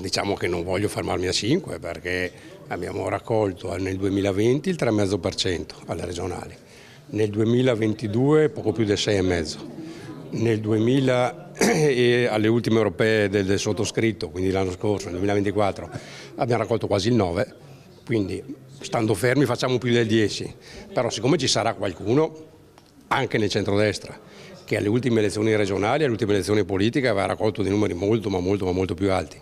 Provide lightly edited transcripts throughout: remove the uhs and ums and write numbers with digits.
diciamo che non voglio fermarmi a 5 perché abbiamo raccolto nel 2020 il 3,5% alle regionali, nel 2022 poco più del 6,5%, nel 2000 e alle ultime europee del sottoscritto, quindi l'anno scorso, nel 2024, abbiamo raccolto quasi il 9%, quindi stando fermi facciamo più del 10%, però siccome ci sarà qualcuno, anche nel centrodestra, che alle ultime elezioni regionali, alle ultime elezioni politiche aveva raccolto dei numeri molto più alti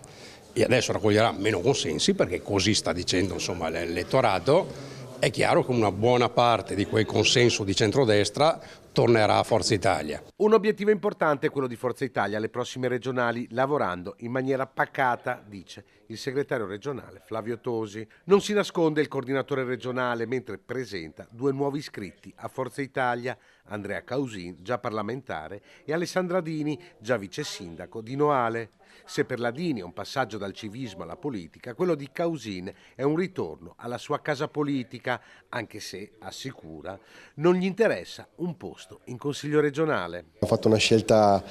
e adesso raccoglierà meno consensi perché così sta dicendo insomma l'elettorato, è chiaro che una buona parte di quel consenso di centrodestra tornerà a Forza Italia. Un obiettivo importante è quello di Forza Italia alle prossime regionali, lavorando in maniera pacata, dice il segretario regionale Flavio Tosi. Non si nasconde il coordinatore regionale mentre presenta 2 nuovi iscritti a Forza Italia, Andrea Causin, già parlamentare, e Alessandra Dini, già vice sindaco di Noale. Se per la Dini è un passaggio dal civismo alla politica, quello di Causin è un ritorno alla sua casa politica, anche se, assicura, non gli interessa un posto in Consiglio regionale. Ho fatto una scelta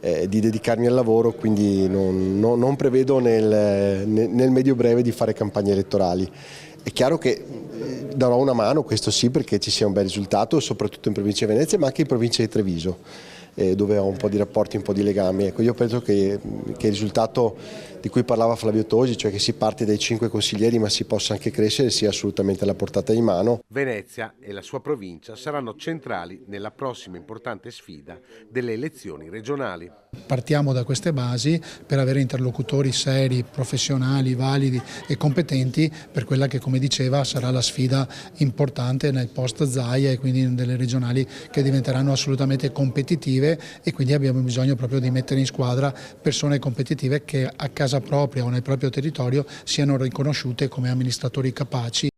di dedicarmi al lavoro, quindi non prevedo nel medio breve di fare campagne elettorali. È chiaro che darò una mano, questo sì, perché ci sia un bel risultato, soprattutto in provincia di Venezia, ma anche in provincia di Treviso, dove ho un po' di rapporti, un po' di legami. Ecco, io penso che il risultato di cui parlava Flavio Tosi, cioè che si parte dai 5 consiglieri ma si possa anche crescere, sia assolutamente alla portata di mano. Venezia e la sua provincia saranno centrali nella prossima importante sfida delle elezioni regionali. Partiamo da queste basi per avere interlocutori seri, professionali, validi e competenti per quella che, come diceva, sarà la sfida importante nel post Zaia e quindi delle regionali che diventeranno assolutamente competitive, e quindi abbiamo bisogno proprio di mettere in squadra persone competitive che a casa propria o nel proprio territorio siano riconosciute come amministratori capaci